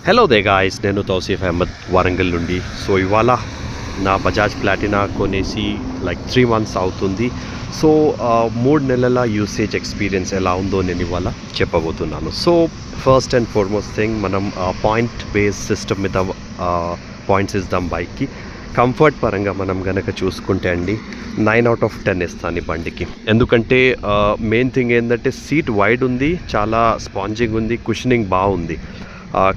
Hello they guys, నేను తౌసీఫ్ అహ్మద్ వరంగల్ నుండి. So ఇవాళ నా బజాజ్ ప్లాటినా కొనేసి లైక్ 3 months అవుతుంది. సో 3 నెలల యూసేజ్ ఎక్స్పీరియన్స్ ఎలా ఉందో నేను ఇవాళ చెప్పబోతున్నాను. So first and foremost thing, మనం పాయింట్ బేస్ సిస్టమ్ మీద పాయింట్స్ ఇద్దాం బైక్కి. కంఫర్ట్ పరంగా మనం కనుక చూసుకుంటే అండి 9 out of 10 ఇస్తాను ఈ బండికి. ఎందుకంటే మెయిన్ థింగ్ ఏంటంటే సీట్ వైడ్ ఉంది, చాలా స్పాంజింగ్ ఉంది, కుషనింగ్ బాగుంది.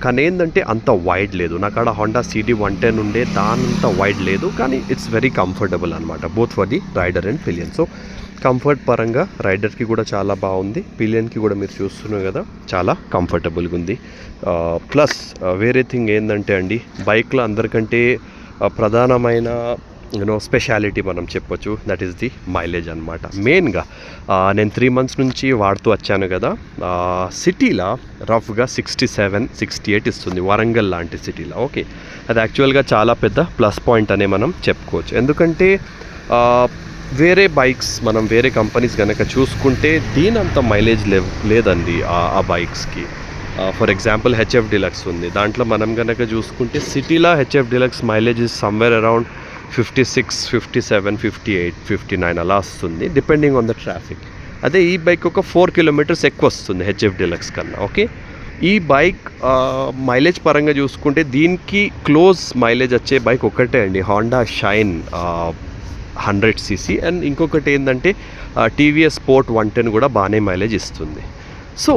కానీ ఏంటంటే అంత వైడ్ లేదు. నాకు ఆడ హోండా సిటీ 110 ఉండే, దానంత వైడ్ లేదు, కానీ ఇట్స్ వెరీ కంఫర్టబుల్ అనమాట, both for the rider and pillion. So comfort పరంగా రైడర్కి కూడా చాలా బాగుంది, పిలియన్కి కూడా మీరు చూస్తున్నారు కదా చాలా కంఫర్టబుల్గా ఉంది. ప్లస్ వేరే థింగ్ ఏంటంటే అండి, బైక్లో అందరికంటే ప్రధానమైన స్పెషాలిటీ మనం చెప్పొచ్చు, దట్ ఈస్ ది మైలేజ్ అనమాట. మెయిన్గా నేను 3 months నుంచి వాడుతూ వచ్చాను కదా, సిటీలో రఫ్గా 67-68 ఇస్తుంది, వరంగల్ లాంటి సిటీలో. ఓకే, అది యాక్చువల్గా చాలా పెద్ద ప్లస్ పాయింట్ అనే మనం చెప్పుకోవచ్చు. ఎందుకంటే వేరే బైక్స్, మనం వేరే కంపెనీస్ కనుక చూసుకుంటే దీనంత మైలేజ్ లేదండి ఆ బైక్స్కి. ఫర్ ఎగ్జాంపుల్ హెచ్ఎఫ్ డిలక్స్ ఉంది, దాంట్లో మనం కనుక చూసుకుంటే సిటీలో HF deluxe mileage is somewhere around 56, 57, 58, 59 అలా వస్తుంది, డిపెండింగ్ ఆన్ ద ట్రాఫిక్. అదే ఈ బైక్ ఒక 4 kilometers ఎక్కువ వస్తుంది హెచ్ఎఫ్ డిలక్స్ కన్నా. ఓకే, ఈ బైక్ మైలేజ్ పరంగా చూసుకుంటే దీనికి క్లోజ్ మైలేజ్ వచ్చే బైక్ ఒకటే అండి, హోండా షైన్ 100cc. అండ్ ఇంకొకటి ఏంటంటే టీవీఎస్ స్పోర్ట్ 110 కూడా బాగానే మైలేజ్ ఇస్తుంది. సో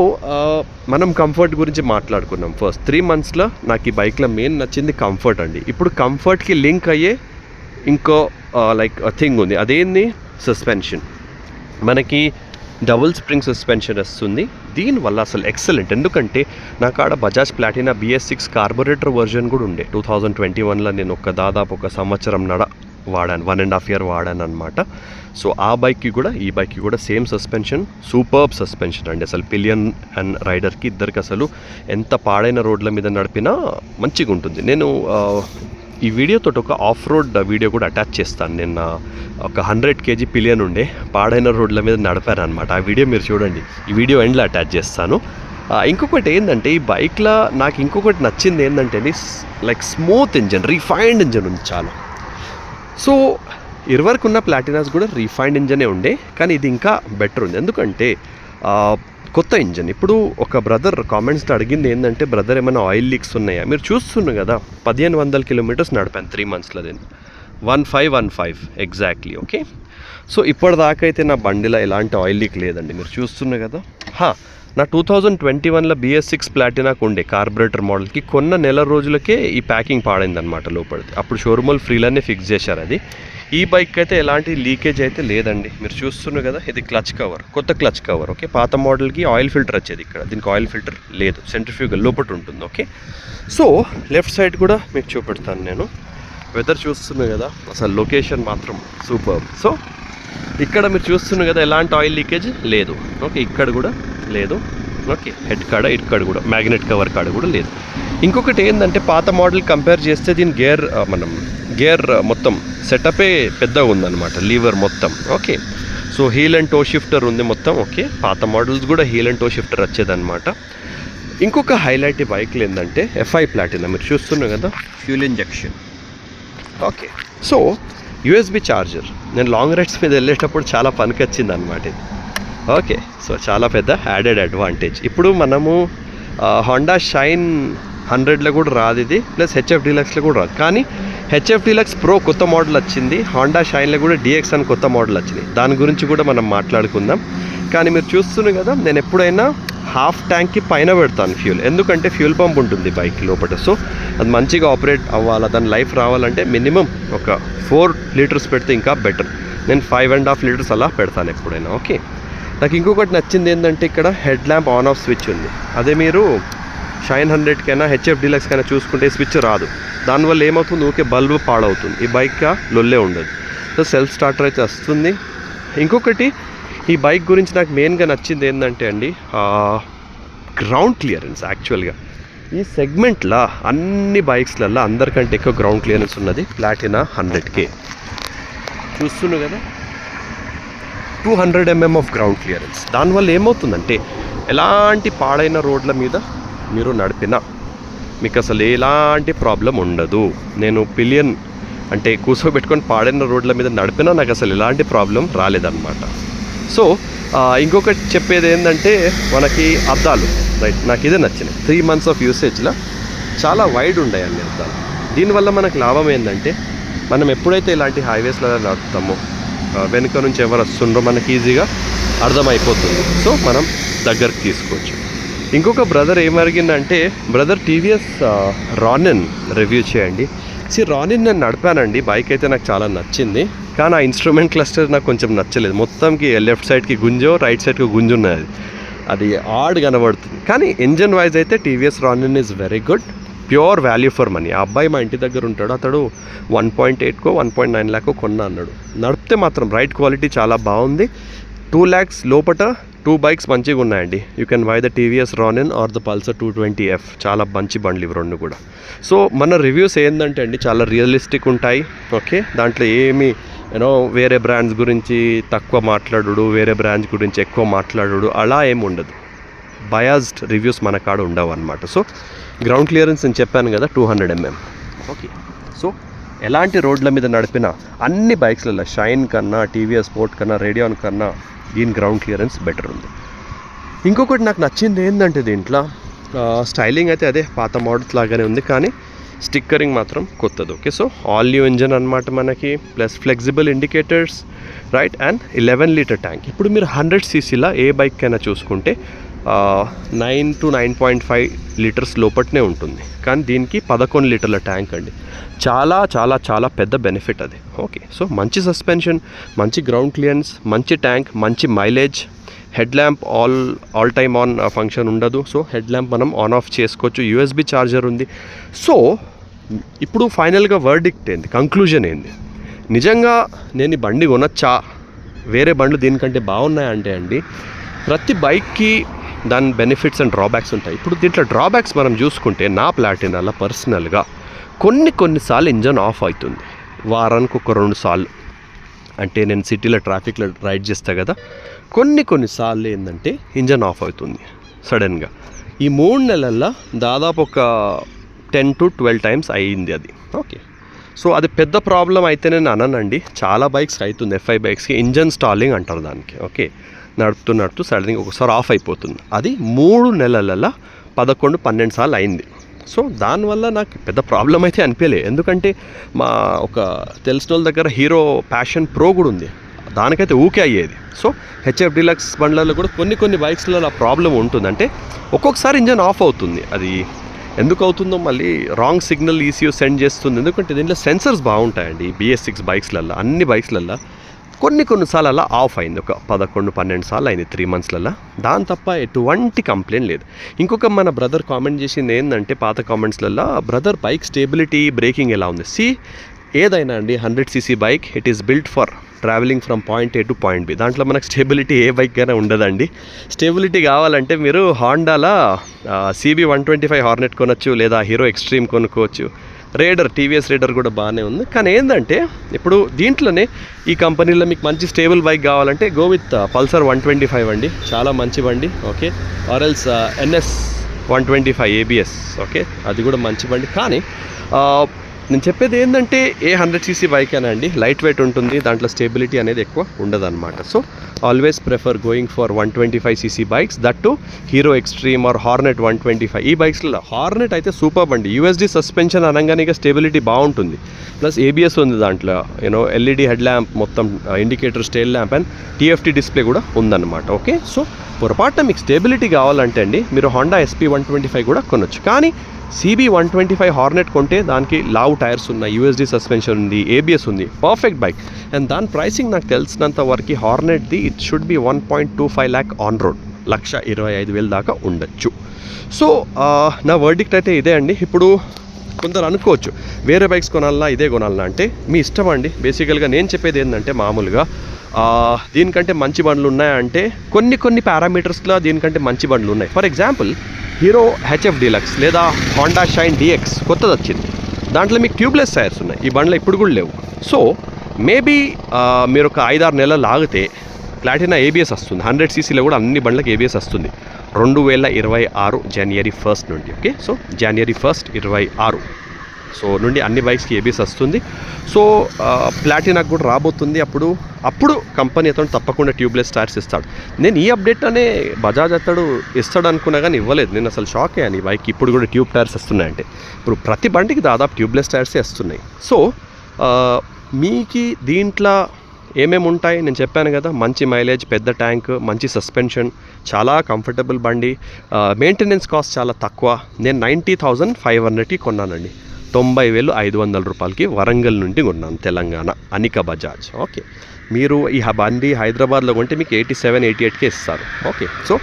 మనం కంఫర్ట్ గురించి మాట్లాడుకున్నాం. ఫస్ట్ 3 monthsలో నాకు ఈ బైక్లో మెయిన్ నచ్చింది కంఫర్ట్ అండి. ఇప్పుడు కంఫర్ట్కి లింక్ అయ్యే ఇంకో లైక్ థింగ్ ఉంది, అదేంది సస్పెన్షన్. మనకి డబుల్ స్ప్రింగ్ సస్పెన్షన్ వస్తుంది, దీనివల్ల అసలు ఎక్సలెంట్. ఎందుకంటే నాకు ఆడ Bajaj Platina BS6 carburettor version కూడా ఉండే. 2021లో నేను దాదాపు ఒక సంవత్సరం వాడాను, 1.5 year వాడాను అనమాట. సో ఆ బైక్కి కూడా ఈ బైక్కి కూడా సేమ్ సస్పెన్షన్, సూపర్బ్ సస్పెన్షన్ అండి. అసలు పిలియన్ అండ్ రైడర్కి ఇద్దరికి అసలు ఎంత పాడైన రోడ్ల మీద నడిపినా మంచిగా ఉంటుంది. నేను ఈ వీడియోతో ఒక ఆఫ్ రోడ్ వీడియో కూడా అటాచ్ చేస్తాను. నేను ఒక 100 kg పిలియన్ ఉండే, పాడైన రోడ్ల మీద నడిపాను అనమాట. ఆ వీడియో మీరు చూడండి, ఈ వీడియో ఎండ్లో అటాచ్ చేస్తాను. ఇంకొకటి ఏంటంటే ఈ బైక్లో నాకు ఇంకొకటి నచ్చింది ఏంటంటే like smooth engine, refined engine ఉంది చాలా. సో ఇరువరకు ఉన్న ప్లాటినాస్ కూడా రిఫైన్డ్ ఇంజనే ఉండే, కానీ ఇది ఇంకా బెటర్ ఉంది. ఎందుకంటే కొత్త ఇంజన్. ఇప్పుడు ఒక బ్రదర్ కామెంట్స్లో అడిగింది ఏంటంటే, బ్రదర్ ఏమైనా ఆయిల్ లీక్స్ ఉన్నాయా? మీరు చూస్తున్నారు కదా, 1500 kilometers నడిపాను 3 monthsలో. నేను 1515 ఎగ్జాక్ట్లీ. ఓకే, సో ఇప్పటిదాకా అయితే నా బండిలో ఎలాంటి ఆయిల్ లీక్ లేదండి, మీరు చూస్తున్నారు కదా. నా 2021లో BS6 ప్లాటినాకు ఉండే కార్బొరేటర్ మోడల్కి కొన్న నెల రోజులకే ఈ ప్యాకింగ్ పాడైంది అనమాట లోపలిది. అప్పుడు షోరూమ్ ఫ్రీలోనే ఫిక్స్ చేశారు అది. ఈ బైక్ అయితే ఎలాంటి లీకేజ్ అయితే లేదండి, మీరు చూస్తున్నారు కదా. ఇది క్లచ్ కవర్, కొత్త క్లచ్ కవర్. ఓకే, పాత మోడల్కి ఆయిల్ ఫిల్టర్ వచ్చేది, ఇక్కడ దీనికి ఆయిల్ ఫిల్టర్ లేదు, సెంట్రిఫ్యూగల్ లోపల ఉంటుంది. ఓకే, సో లెఫ్ట్ సైడ్ కూడా మీకు చూపెడతాను నేను. వెదర్ చూస్తున్నారు కదా, అసలు లొకేషన్ మాత్రం సూపర్. సో ఇక్కడ మీరు చూస్తున్నారు కదా, ఎలాంటి ఆయిల్ లీకేజ్ లేదు. ఓకే, ఇక్కడ కూడా లేదు. ఓకే, హెడ్ కాడ ఇక్కడ కూడా మ్యాగ్నెట్ కవర్ కాడ కూడా లేదు. ఇంకొకటి ఏంటంటే పాత మోడల్ కంపేర్ చేస్తే దీని గేర్ మొత్తం సెటపే పెద్దగా ఉందన్నమాట, లీవర్ మొత్తం. Okay, so heel and toe shifter ఉంది మొత్తం. ఓకే, పాత మోడల్స్ కూడా హీల్ అండ్ టో షిఫ్టర్ వచ్చేదన్నమాట. ఇంకొక హైలైట్ ఈ బైక్లు ఏంటంటే FI ప్లాటినా, మీరు చూస్తున్నారు కదా, fuel injection. Okay, so USB charger. నేను లాంగ్ రైడ్స్ మీద వెళ్ళేటప్పుడు చాలా పనికి వచ్చింది అనమాట ఇది. ఓకే, సో చాలా పెద్ద యాడెడ్ అడ్వాంటేజ్. ఇప్పుడు మనము హోండా షైన్ 100లో కూడా రాదు ఇది, ప్లస్ హెచ్ఎఫ్ డీలక్స్లో కూడా రాదు. కానీ హెచ్ఎఫ్ డీలక్స్ ప్రో కొత్త మోడల్ వచ్చింది, హోండా షైన్లో కూడా DX అని కొత్త మోడల్ వచ్చింది, దాని గురించి కూడా మనం మాట్లాడుకుందాం. కానీ మీరు చూస్తున్నారు కదా, నేను ఎప్పుడైనా హాఫ్ ట్యాంక్కి పైన పెడతాను ఫ్యూల్, ఎందుకంటే ఫ్యూల్ పంప్ ఉంటుంది బైక్ లోపల. సో అది మంచిగా ఆపరేట్ అవ్వాలి, దాని లైఫ్ రావాలంటే మినిమం ఒక 4 liters పెడితే ఇంకా బెటర్. నేను 5.5 liters అలా పెడతాను ఎప్పుడైనా. ఓకే, నాకు ఇంకొకటి నచ్చింది ఏంటంటే ఇక్కడ head lamp on off switch ఉంది. అదే మీరు షైన్ 100కైనా హెచ్ఎఫ్ డీలక్స్ కైనా చూసుకుంటే స్విచ్ రాదు, దానివల్ల ఏమవుతుంది, ఓకే బల్బు పాడవుతుంది. ఈ బైక్ లొల్లే ఉండదు, సో సెల్ఫ్ స్టార్టర్ అయితే వస్తుంది. ఇంకొకటి ఈ బైక్ గురించి నాకు మెయిన్గా నచ్చింది ఏంటంటే అండి, గ్రౌండ్ క్లియరెన్స్. యాక్చువల్గా ఈ సెగ్మెంట్లో అన్ని బైక్స్లలో అందరికంటే ఎక్కువ గ్రౌండ్ క్లియరెన్స్ ఉన్నది ప్లాటినా 100K. చూస్తున్నారు కదా, 200 mm ఆఫ్ గ్రౌండ్ క్లియరెన్స్. దానివల్ల ఏమవుతుందంటే ఎలాంటి పాడైన రోడ్ల మీద మీరు నడిపినా మీకు అసలు ఎలాంటి ప్రాబ్లం ఉండదు. నేను పిలియన్ అంటే కూర్చోబెట్టుకొని పాడిన రోడ్ల మీద నడిపినా నాకు అసలు ఎలాంటి ప్రాబ్లం రాలేదన్నమాట. సో ఇంకొకటి చెప్పేది ఏంటంటే మనకి అద్దాలు, రైట్, నాకు ఇదే నచ్చినాయి. 3 months ఆఫ్ యూసేజ్లో చాలా వైడ్ ఉన్నాయండి అద్దాలు. దీనివల్ల మనకు లాభం ఏంటంటే మనం ఎప్పుడైతే ఇలాంటి హైవేస్లో నడుపుతామో వెనుక నుంచి ఎవరు వస్తుండ్రో మనకి ఈజీగా అర్థమైపోతుంది. సో మనం దగ్గరకు తీసుకోవచ్చు. ఇంకొక బ్రదర్ ఏమరిగిందంటే, బ్రదర్ టీవీఎస్ రానిన్ రివ్యూ చేయండి. రానిన్ నేను నడిపానండి, బైక్ అయితే నాకు చాలా నచ్చింది. కానీ ఆ ఇన్స్ట్రుమెంట్ క్లస్టర్ నాకు కొంచెం నచ్చలేదు. మొత్తంకి లెఫ్ట్ సైడ్కి గుంజో రైట్ సైడ్కి గుంజు ఉన్నది, అది ఆడ్ కనబడుతుంది. కానీ ఇంజన్ వైజ్ అయితే TVS Ronin is very good, pure value for money. ఆ అబ్బాయి మా ఇంటి దగ్గర ఉంటాడు, అతడు 1.8కో 1.9 lakh కొన్నా అన్నాడు. నడిపితే మాత్రం రైడ్ క్వాలిటీ చాలా బాగుంది. 2 lakhs లోపట 2 bikes మంచిగా ఉన్నాయండి. You can buy the TVS Ronin or the Pulsar 220F. చాలా మంచి బండ్లు ఇవి రెండు కూడా. సో మన రివ్యూస్ ఏంటంటే అండి చాలా రియలిస్టిక్ ఉంటాయి. ఓకే, దాంట్లో ఏమి వేరే బ్రాండ్స్ గురించి తక్కువ మాట్లాడు, వేరే బ్రాండ్స్ గురించి ఎక్కువ మాట్లాడు అలా ఏమి ఉండదు. బయాస్డ్ రివ్యూస్ మన కాడ ఉండవు అనమాట. సో గ్రౌండ్ క్లియరెన్స్ నేను చెప్పాను కదా 200 mm. ఓకే, సో ఎలాంటి రోడ్ల మీద నడిపినా అన్ని బైక్స్లలో షైన్ కన్నా టీవీఎస్ స్పోర్ట్ కన్నా రేడియాన్ కన్నా దీని గ్రౌండ్ క్లియరెన్స్ బెటర్ ఉంది. ఇంకొకటి నాకు నచ్చింది ఏంటంటే దీంట్లో స్టైలింగ్ అయితే అదే పాత మోడల్స్ లాగానే ఉంది, కానీ స్టిక్కరింగ్ మాత్రం కొత్తది. Okay, so all new engine అనమాట మనకి, plus flexible indicators, right, and 11 liter tank. ఇప్పుడు మీరు 100cc ఏ బైక్ అయినా చూసుకుంటే 9 to 9.5 liters లోపట్నే ఉంటుంది, కానీ దీనికి 11 literల ట్యాంక్ అండి. చాలా చాలా చాలా పెద్ద బెనిఫిట్ అది. ఓకే, సో మంచి సస్పెన్షన్, మంచి గ్రౌండ్ క్లియరెన్స్, మంచి ట్యాంక్, మంచి mileage. Head lamp all time on function ఉండదు. సో హెడ్ ల్యాంప్ మనం ఆన్ ఆఫ్ చేసుకోవచ్చు. USB చార్జర్ ఉంది. సో ఇప్పుడు ఫైనల్గా వర్డిక్ట్ ఏంది, కంక్లూజన్ ఏంది, నిజంగా నేను ఈ బండి కొనొచ్చా, వేరే బండ్లు దీనికంటే బాగున్నాయంటే అండి, ప్రతి బైక్కి దాని బెనిఫిట్స్ అండ్ డ్రాబ్యాక్స్ ఉంటాయి. ఇప్పుడు దీంట్లో డ్రాబ్యాక్స్ మనం చూసుకుంటే నా ప్లాటినాలో పర్సనల్గా కొన్నిసార్లు ఇంజన్ ఆఫ్ అవుతుంది, వారానికి 1-2 సార్లు. అంటే నేను సిటీలో ట్రాఫిక్లో రైడ్ చేస్తా కదా, కొన్నిసార్లు ఏంటంటే ఇంజన్ ఆఫ్ అవుతుంది సడన్గా. ఈ 3 నెలల్లో దాదాపు ఒక 10 to 12 times అయ్యింది అది. ఓకే, సో అది పెద్ద ప్రాబ్లం అయితే నేను అననండి, చాలా బైక్స్ అవుతుంది. FI బైక్స్కి ఇంజన్ స్టాలింగ్ అంటారు దానికి. ఓకే, నడుపుతూ సడన్గా ఒకసారి ఆఫ్ అయిపోతుంది. అది 3 నెలలలో 11-12 సార్లు అయింది. సో దానివల్ల నాకు పెద్ద ప్రాబ్లం అయితే అనిపించలేదు, ఎందుకంటే మా ఒక తెలిసిన వాళ్ళ దగ్గర హీరో ప్యాషన్ ప్రో కూడా ఉంది, దానికైతే ఊకే అయ్యేది. సో HF డీలక్స్ బండ్లలో కూడా కొన్ని బైక్స్లలో ప్రాబ్లం ఉంటుంది. అంటే ఒక్కొక్కసారి ఇంజన్ ఆఫ్ అవుతుంది, అది ఎందుకు అవుతుందో మళ్ళీ రాంగ్ సిగ్నల్ ECU సెండ్ చేస్తుంది. ఎందుకంటే దీంట్లో సెన్సర్స్ బాగుంటాయండి BS6 బైక్స్లలో, అన్ని బైక్స్లలో. కొన్నిసార్లు అలా ఆఫ్ అయింది, ఒక 11-12 సార్లు అయింది 3 monthsలలో. దాని తప్ప ఎటువంటి కంప్లైంట్ లేదు. ఇంకొక మన బ్రదర్ కామెంట్ చేసింది ఏంటంటే పాత కామెంట్స్లలో, బ్రదర్ బైక్ స్టేబిలిటీ బ్రేకింగ్ ఎలా ఉంది. ఏదైనా అండి 100cc bike it is built for travelling from point A to point B. దాంట్లో మనకు స్టెబిలిటీ ఏ బైక్గానే ఉండదండి. స్టెబిలిటీ కావాలంటే మీరు హాండాలో CB 125 హార్నెట్ కొనొచ్చు, లేదా హీరో ఎక్స్ట్రీమ్ కొనుక్కోవచ్చు. టీవీఎస్ రేడర్ కూడా బాగానే ఉంది. కానీ ఏంటంటే ఇప్పుడు దీంట్లోనే ఈ కంపెనీలో మీకు మంచి స్టేబుల్ బైక్ కావాలంటే గో విత్ పల్సర్ 125 అండి, చాలా మంచి బండి. ఓకే, ఆర్ఎల్స్ NS 125 ABS. ఓకే, అది కూడా మంచి బండి. కానీ నేను చెప్పేది ఏంటంటే ఏ 100cc బైక్ అయినా అండి లైట్ వెయిట్ ఉంటుంది, దాంట్లో స్టేబిలిటీ అనేది ఎక్కువ ఉండదన్నమాట. So always prefer going for 125cc bikes, that too Hero Xtreme or Hornet 125. ఈ బైక్స్లో హార్నెట్ అయితే సూపర్ బండి. USD సస్పెన్షన్ అనగానే స్టెబిలిటీ బాగుంటుంది, ప్లస్ ABS ఉంది దాంట్లో, LED హెడ్ ల్యాంప్, మొత్తం indicator, style lamp and TFT display కూడా ఉందన్నమాట. ఓకే, సో పొరపాటున మీకు స్టెబిలిటీ కావాలంటే అండి మీరు హోండా SP 125 కూడా కొనొచ్చు. కానీ CB 125 హార్నెట్ కొంటే దానికి లావ్ టైర్స్ ఉన్నాయి, USD సస్పెన్షన్ ఉంది, ABS ఉంది, పర్ఫెక్ట్ బైక్. అండ్ దాని ప్రైసింగ్ నాకు తెలిసినంత వరకు హార్నెట్ది it should be 1.25 lakh on road, 1,25,000 దాకా ఉండొచ్చు. సో నా వర్డిక్ట్ అయితే ఇదే అండి. ఇప్పుడు కొందరు అనుకోవచ్చు వేరే బైక్స్ కొనాలన్నా ఇదే కొనాలన్నా, అంటే మీ ఇష్టం అండి. బేసికల్గా నేను చెప్పేది ఏంటంటే మామూలుగా దీనికంటే మంచి బండ్లు ఉన్నాయంటే కొన్ని పారామీటర్స్లో దీనికంటే మంచి బండ్లు ఉన్నాయి. For example hero HF deluxe లేదా హోండా షైన్ DX కొత్తది వచ్చింది, దాంట్లో మీకు ట్యూబ్లెస్ టైర్స్ ఉన్నాయి, ఈ బండ్లో ఇప్పుడు కూడా లేవు. సో మేబీ మీరు ఒక 5-6 నెలలు ఆగితే ప్లాటినా ఏబిఎస్ వస్తుంది. 100 సీసీలో కూడా అన్ని బండ్లకు ఏబిఎస్ వస్తుంది 2026 జనవరి 1 నుండి. ఓకే, సో జనవరి 1, 26 సో నుండి అన్ని బైక్స్కి ఏబిఎస్ వస్తుంది. సో ప్లాటినాకు కూడా రాబోతుంది. అప్పుడు కంపెనీ అతను తప్పకుండా ట్యూబ్లెస్ టైర్స్ ఇస్తాడు. నేను ఈ అప్డేట్ అనే బజాజ్ అతడు ఇస్తాడు అనుకున్నా కానీ ఇవ్వలేదు. నేను అసలు షాక్ అయ్యాను ఈ బైక్ ఇప్పుడు కూడా ట్యూబ్ టైర్స్ వస్తున్నాయంటే. ఇప్పుడు ప్రతి బండికి దాదాపు ట్యూబ్లెస్ టైర్సే వస్తున్నాయి. సో మీకు దీంట్లో ఏమేమి ఉంటాయి నేను చెప్పాను కదా. మంచి మైలేజ్, పెద్ద ట్యాంక్, మంచి సస్పెన్షన్, చాలా కంఫర్టబుల్ బండి, మెయింటెనెన్స్ కాస్ట్ చాలా తక్కువ. నేను 90,500కి కొన్నానండి. 90,500 రూపాయలకి వరంగల్ నుండి కొన్నాను, తెలంగాణ అనిక బజాజ్. ఓకే, మీరు ఈ బండి హైదరాబాద్లో కొంటే మీకు 87-88కే ఇస్తారు. ఓకే, సో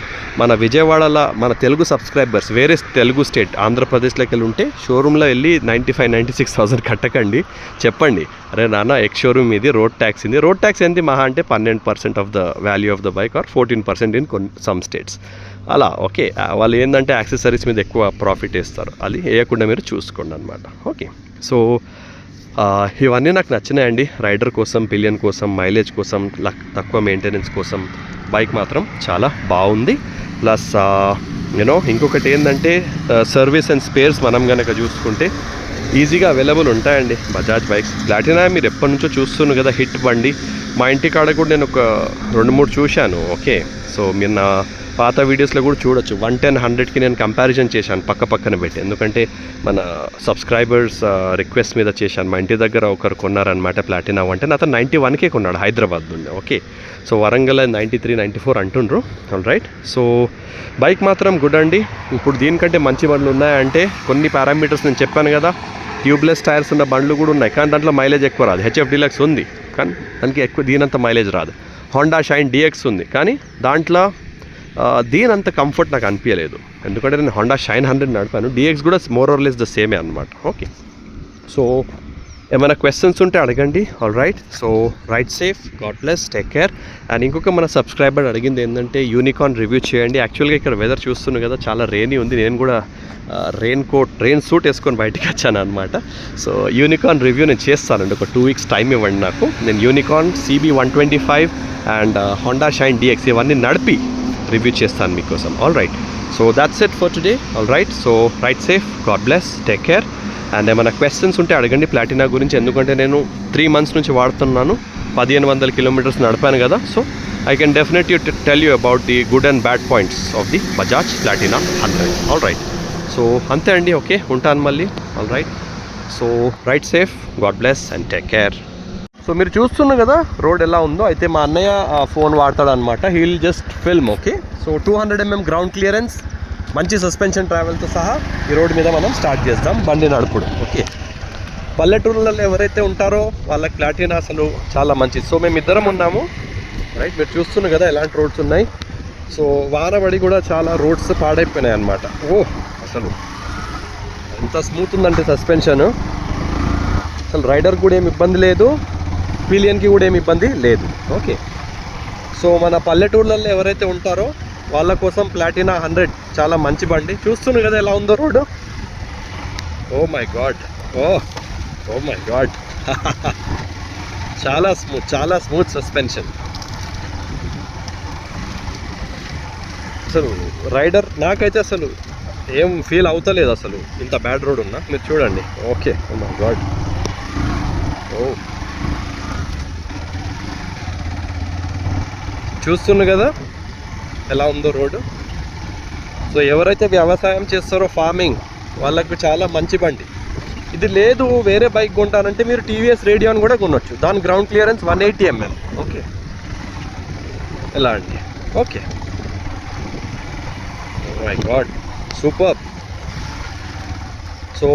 మన విజయవాడలో మన తెలుగు సబ్స్క్రైబర్స్ వేరే తెలుగు స్టేట్ ఆంధ్రప్రదేశ్లోకి వెళ్ళి ఉంటే షోరూంలో వెళ్ళి 95,000-96,000 కట్టకండి. చెప్పండి, అరే నాన్న ఎక్స్ షోరూమ్ ఇది, రోడ్ ట్యాక్స్ ఇది. రోడ్ ట్యాక్స్ ఏంటి మహా అంటే 12% of the value of the bike or 14% in some states అలా. ఓకే, వాళ్ళు ఏంటంటే యాక్సెసరీస్ మీద ఎక్కువ ప్రాఫిట్ వేస్తారు. అది వేయకుండా మీరు చూసుకోండి అనమాట. ఓకే, సో ఇవన్నీ నాకు నచ్చినాయండి. రైడర్ కోసం, పిలియన్ కోసం, మైలేజ్ కోసం, తక్కువ మెయింటెనెన్స్ కోసం బైక్ మాత్రం చాలా బాగుంది. ప్లస్ ఇంకొకటి ఏంటంటే సర్వీస్ అండ్ స్పేర్స్ మనం కనుక చూసుకుంటే ఈజీగా అవైలబుల్ ఉంటాయండి బజాజ్ బైక్స్. ప్లాటినా మీరు ఎప్పటి నుంచో చూస్తున్నారు కదా, హిట్ బండి. మా ఇంటి కాడ కూడా నేను ఒక 2-3 చూశాను. ఓకే, సో మీరు నా పాత వీడియోస్లో కూడా చూడొచ్చు. 110, 100కి నేను కంపారిజన్ చేశాను పక్కన పెట్టి. ఎందుకంటే మన సబ్స్క్రైబర్స్ రిక్వెస్ట్ మీద చేశాను. మా ఇంటి దగ్గర ఒకరు కొన్నారనమాట ప్లాటినా 110. అతను 91కే కొన్నాడు హైదరాబాద్ నుండి. ఓకే, సో వరంగల్ 93, 94 అంటుండ్రు. ఆల్ రైట్, సో బైక్ మాత్రం గుడ్ అండి. ఇప్పుడు దీనికంటే మంచి బండ్లు ఉన్నాయంటే కొన్ని పారామీటర్స్ నేను చెప్పాను కదా. ట్యూబ్లెస్ టైర్స్ ఉన్న బండ్లు కూడా ఉన్నాయి, కానీ దాంట్లో మైలేజ్ ఎక్కువ రాదు. హెచ్ఎఫ్ డీలక్స్ ఉంది, కానీ దానికి ఎక్కువ దీనంత మైలేజ్ రాదు. హోండా షైన్ డిఎక్స్ ఉంది, కానీ దాంట్లో దీనంత కంఫర్ట్ నాకు అనిపించలేదు. ఎందుకంటే నేను హోండా షైన్ 100 నడిపాను. డిఎక్స్ కూడా మోర్ ఆర్ లెస్ ద సేమే అనమాట. ఓకే, సో ఏమైనా క్వశ్చన్స్ ఉంటే అడగండి. All right, so ride safe, God bless, take care. And ఇంకొక మన సబ్స్క్రైబర్ అడిగింది ఏంటంటే యూనికార్న్ రివ్యూ చేయండి. యాక్చువల్గా ఇక్కడ వెదర్ చూస్తున్నాను కదా, చాలా రెయినీ ఉంది. నేను కూడా రెయిన్ సూట్ వేసుకొని బయటికి వచ్చాను అనమాట. సో యూనికార్న్ రివ్యూ నేను చేస్తానండి. ఒక 2 weeks టైం ఇవ్వండి నాకు. నేను Unicorn CB125 and Honda Shine DX ఇవన్నీ నడిపి రివ్యూ చేస్తాను మీకోసం. All right, so that's it for today. All right, so ride safe, God bless, take care. And ఏమైనా క్వశ్చన్స్ ఉంటే అడగండి ప్లాటినా గురించి. ఎందుకంటే నేను 3 months నుంచి వాడుతున్నాను, 1500 kilometers నడిపాను కదా. So I can definitely tell you about the good and bad points of the Bajaj Platina 100. All right, so అంతే అండి. ఓకే, ఉంటాను మళ్ళీ. All right, so ride safe, God bless and take care. So మీరు చూస్తున్నారు కదా రోడ్ ఎలా ఉందో. అయితే మా అన్నయ్య ఫోన్ వాడతాడు అనమాట. He will just film. Okay, so 200 mm ground clearance, మంచి సస్పెన్షన్ ట్రావెల్తో సహా ఈ రోడ్ మీద మనం స్టార్ట్ చేద్దాం బండి నడుపుడు. ఓకే, పల్లెటూళ్ళలో ఎవరైతే ఉంటారో వాళ్ళకి ప్లాటినా అసలు చాలా మంచిది. సో మేము ఇద్దరం ఉన్నాము. రైట్, మీరు చూస్తున్నారు కదా ఎలాంటి రోడ్స్ ఉన్నాయి. సో వానబడి కూడా చాలా రోడ్స్ పాడైపోయినాయి అనమాట. అసలు ఎంత స్మూత్ ఉందంటే సస్పెన్షన్, అసలు రైడర్ కూడా ఏమి ఇబ్బంది లేదు, పిలియన్కి కూడా ఏమి ఇబ్బంది లేదు. ఓకే, సో మన పల్లెటూళ్ళల్లో ఎవరైతే ఉంటారో వాళ్ళ కోసం ప్లాటినా 100 చాలా మంచి బండి. చూస్తున్నారు కదా ఎలా ఉందో road. Oh my God, oh my God, చాలా స్మూత్ సస్పెన్షన్. అసలు రైడర్ నాకైతే అసలు ఏం ఫీల్ అవుతలేదు అసలు, ఇంత బ్యాడ్ రోడ్ ఉన్నా. మీరు చూడండి. ఓకే, ఓ మై గాడ్, చూస్తున్నారు కదా ఎలా ఉందో రోడ్డు. సో ఎవరైతే వ్యవసాయం చేస్తారో, ఫార్మింగ్, వాళ్ళకు చాలా మంచి బండి ఇది. లేదు వేరే బైక్ కొంటానంటే మీరు టీవీఎస్ రేడియోని కూడా కొనొచ్చు. దాని గ్రౌండ్ క్లియరెన్స్ 180 mm. ఓకే, ఎలా అండి. Okay, my God, super. So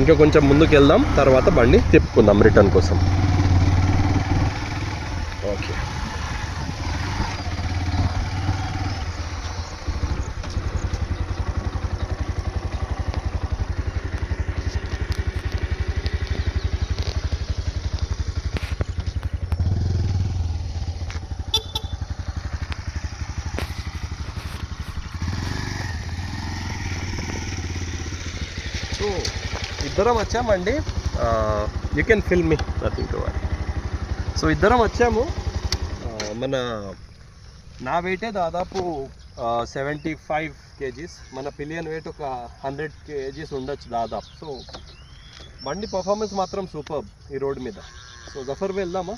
ఇంకా కొంచెం ముందుకు వెళ్దాం, తర్వాత బండి తిప్పుకుందాం రిటర్న్ కోసం. ఓకే, సో ఇద్దరం వచ్చామండి. You can film me, nothing to worry. So ఇద్దరం వచ్చాము. మన నా వెయిటే దాదాపు 75 kgs, మన పిలియన్ వెయిట్ ఒక 100 kgs ఉండొచ్చు దాదాపు. సో బండి పర్ఫార్మెన్స్ మాత్రం సూపర్ ఈ రోడ్ మీద. సో జఫర్ వెళ్దామా?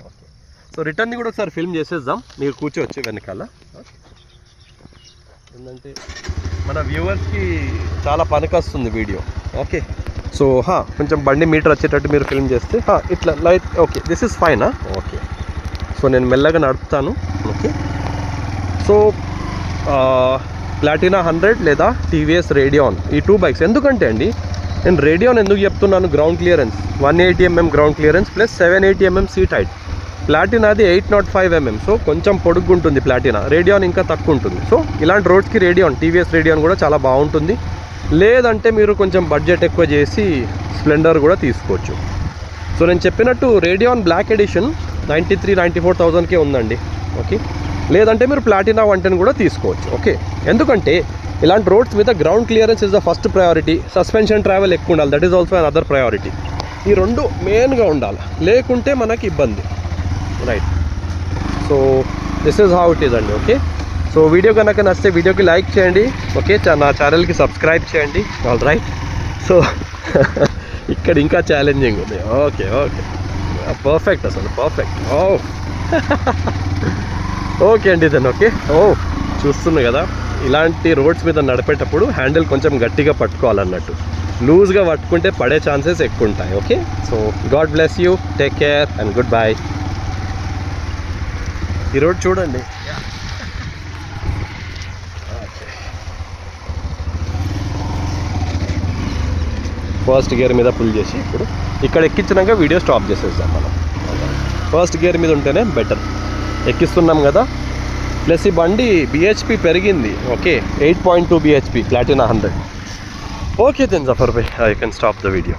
ఓకే. సో రిటర్న్ని కూడా ఒకసారి ఫిల్మ్ చేసేద్దాం, మీరు కూర్చోవచ్చు వెనకాల. ఏంటంటే మన వ్యూవర్స్కి చాలా పనికొస్తుంది వీడియో. ఓకే. సో కొంచెం బండి మీటర్ వచ్చేటట్టు మీరు ఫిల్మ్ చేస్తే ఇట్లా లైట్. ఓకే, దిస్ ఇస్ ఫైనా? ఓకే. సో నేను మెల్లగా నడుపుతాను. ఓకే. సో ప్లాటినా 100 లేదా టీవీఎస్ రేడియాన్, ఈ 2 బైక్స్. ఎందుకంటే అండి నేను రేడియాన్ ఎందుకు చెప్తున్నాను, ground clearance 180 mm ground clearance plus 780 mm seat height. ప్లాటినాది 805 mm, సో కొంచెం పొడుగు ఉంటుంది ప్లాటినా. రేడియాన్ ఇంకా తక్కువ ఉంటుంది. సో ఇలాంటి రోడ్స్కి రేడియాన్, టీవీఎస్ రేడియాన్ కూడా చాలా బాగుంటుంది. లేదంటే మీరు కొంచెం బడ్జెట్ ఎక్కువ చేసి స్ప్లెండర్ కూడా తీసుకోవచ్చు. సో నేను చెప్పినట్టు రేడియాన్ బ్లాక్ ఎడిషన్ 93-94,000కే ఉందండి. ఓకే. లేదంటే మీరు ప్లాటినా 110 కూడా తీసుకోవచ్చు. ఓకే. ఎందుకంటే ఇలాంటి రోడ్స్ మీద ground clearance is the first priority, suspension travel ఎక్కువ ఉండాలి, that is also an other priority. ఈ రెండు మెయిన్గా ఉండాలి, లేకుంటే మనకి ఇబ్బంది. Right. So this is how it is అండి. ఓకే. సో వీడియో కనుక నచ్చితే వీడియోకి లైక్ చేయండి. ఓకే. నా ఛానల్కి సబ్స్క్రైబ్ చేయండి. All right. సో ఇక్కడ ఇంకా ఛాలెంజింగ్ ఉంది. ఓకే. ఓకే, పర్ఫెక్ట్, అసలు పర్ఫెక్ట్. ఓకే అండి దెన్. ఓకే. చూస్తున్నా కదా, ఇలాంటి రోడ్స్ మీద నడిపేటప్పుడు హ్యాండిల్ కొంచెం గట్టిగా పట్టుకోవాలన్నట్టు, లూజ్గా పట్టుకుంటే పడే ఛాన్సెస్ ఎక్కువ ఉంటాయి. Okay. So God bless you, take care and good bye. ఈ రోడ్ చూడండి. ఫస్ట్ గేర్ మీద పుల్ చేసి ఇప్పుడు ఇక్కడ ఎక్కించినాక వీడియో స్టాప్ చేసేద్దాం మనం. ఫస్ట్ గేర్ మీద ఉంటేనే బెటర్. ఎక్కిస్తున్నాం కదా, ప్లస్ ఈ బండి బిహెచ్పి పెరిగింది. Okay. 8.2 BHP Platina 100. Okay then Zafar bhai, I can stop the video.